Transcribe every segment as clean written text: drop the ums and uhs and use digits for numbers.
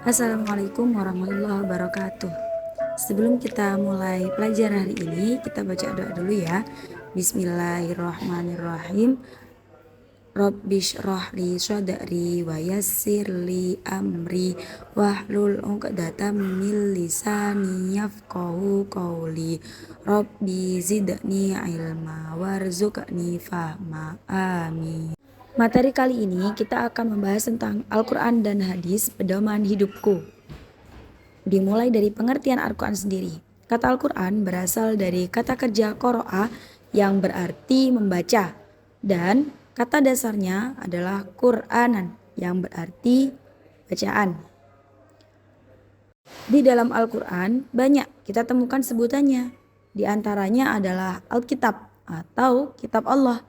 Assalamualaikum warahmatullahi wabarakatuh. Sebelum kita mulai pelajaran hari ini, kita baca doa dulu ya. Bismillahirrahmanirrahim. Rabbishrah li sadri wa yassir li amri wahlul 'uqdatam min lisani yafqahu qawli. Rabbi zidni ilma warzuqni fahma. Amin. Materi kali ini kita akan membahas tentang Al-Quran dan hadis pedoman hidupku. Dimulai dari pengertian Al-Quran sendiri. Kata Al-Quran berasal dari kata kerja qoro'a yang berarti membaca, dan kata dasarnya adalah Qur'anan yang berarti bacaan. Di dalam Al-Quran banyak kita temukan sebutannya. Di antaranya adalah Alkitab atau Kitab Allah.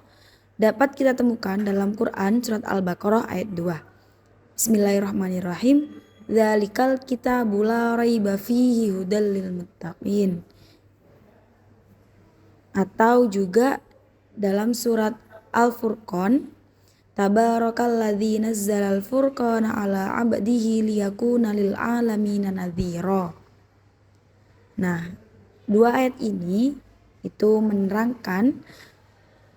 Dapat kita temukan dalam Quran surat Al-Baqarah ayat 2. Bismillahirrahmanirrahim. Dzalikal kitabu la raiba fihi hudal lil muttaqin. Atau juga dalam surat Al-Furqan, Tabarakalladzi nazzalal furqana ala 'abdihi liyakuna lil 'alamina nadhira. Nah, dua ayat ini itu menerangkan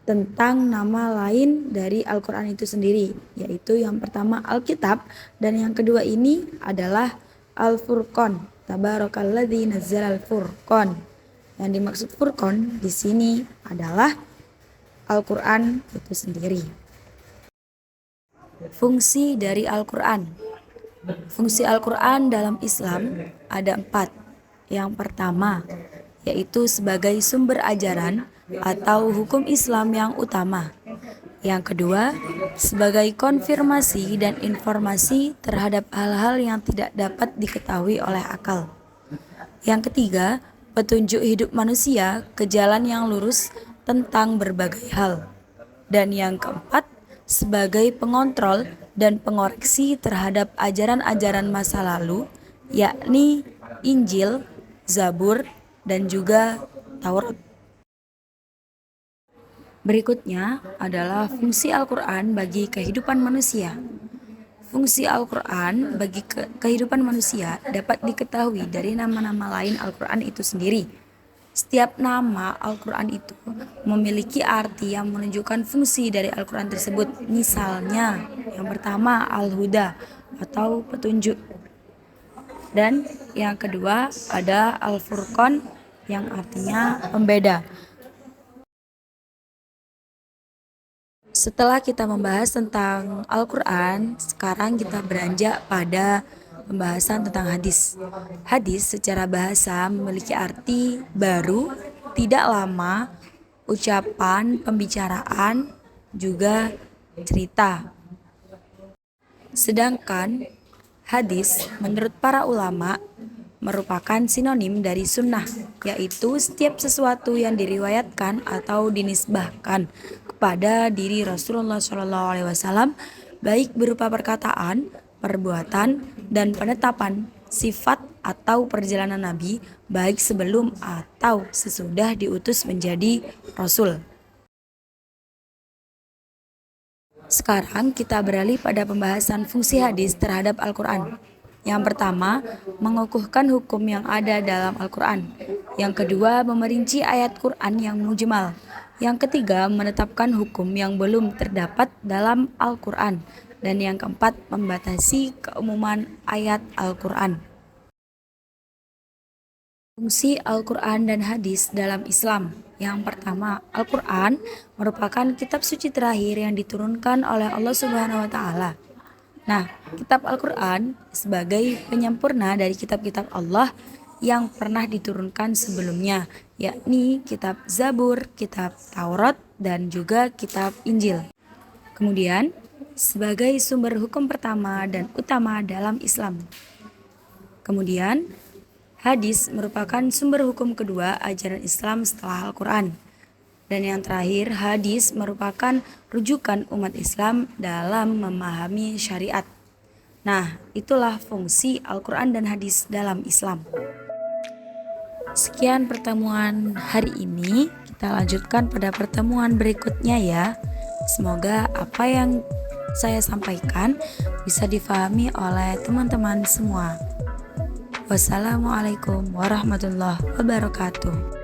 tentang nama lain dari Al-Quran itu sendiri, yaitu yang pertama Alkitab dan yang kedua ini adalah Al-Furqan. Tabarakalladzi nazzalal furqan. Yang dimaksud Furqan di sini adalah Al-Quran itu sendiri. Fungsi dari Al-Quran. Fungsi Al-Quran dalam Islam ada 4. Yang pertama yaitu sebagai sumber ajaran atau hukum Islam yang utama. Yang kedua, sebagai konfirmasi dan informasi terhadap hal-hal yang tidak dapat diketahui oleh akal. Yang ketiga, petunjuk hidup manusia ke jalan yang lurus tentang berbagai hal. Dan yang keempat, sebagai pengontrol dan pengoreksi terhadap ajaran-ajaran masa lalu, yakni Injil, Zabur, dan juga Taurat. Berikutnya adalah fungsi Al-Quran bagi kehidupan manusia. Fungsi Al-Quran bagi kehidupan manusia dapat diketahui dari nama-nama lain Al-Quran itu sendiri. Setiap nama Al-Quran itu memiliki arti yang menunjukkan fungsi dari Al-Quran tersebut. Misalnya, yang pertama Al-Huda atau petunjuk. Dan yang kedua ada Al-Furqan yang artinya pembeda. Setelah kita membahas tentang Al-Quran, sekarang kita beranjak pada pembahasan tentang hadis. Hadis secara bahasa memiliki arti baru, tidak lama, ucapan, pembicaraan, juga cerita. Sedangkan hadis menurut para ulama merupakan sinonim dari sunnah, yaitu setiap sesuatu yang diriwayatkan atau dinisbahkan kepada diri Rasulullah SAW, baik berupa perkataan, perbuatan, dan penetapan sifat atau perjalanan Nabi, baik sebelum atau sesudah diutus menjadi Rasul. Sekarang kita beralih pada pembahasan fungsi hadis terhadap Al-Quran. Yang pertama, mengukuhkan hukum yang ada dalam Al-Quran. Yang kedua, memerinci ayat Quran yang mujmal. Yang ketiga, menetapkan hukum yang belum terdapat dalam Al-Quran. Dan yang keempat, membatasi keumuman ayat Al-Quran. Fungsi Al-Quran dan hadis dalam Islam. Yang pertama, Al-Quran merupakan kitab suci terakhir yang diturunkan oleh Allah Subhanahu wa Ta'ala. Nah, kitab Al-Quran sebagai penyempurna dari kitab-kitab Allah yang pernah diturunkan sebelumnya, yakni kitab Zabur, kitab Taurat, dan juga kitab Injil. Kemudian, sebagai sumber hukum pertama dan utama dalam Islam. Kemudian, hadis merupakan sumber hukum kedua ajaran Islam setelah Al-Quran. Dan yang terakhir, hadis merupakan rujukan umat Islam dalam memahami syariat. Nah, itulah fungsi Al-Quran dan hadis dalam Islam. Sekian pertemuan hari ini, kita lanjutkan pada pertemuan berikutnya ya. Semoga apa yang saya sampaikan bisa difahami oleh teman-teman semua. Wassalamualaikum warahmatullahi wabarakatuh.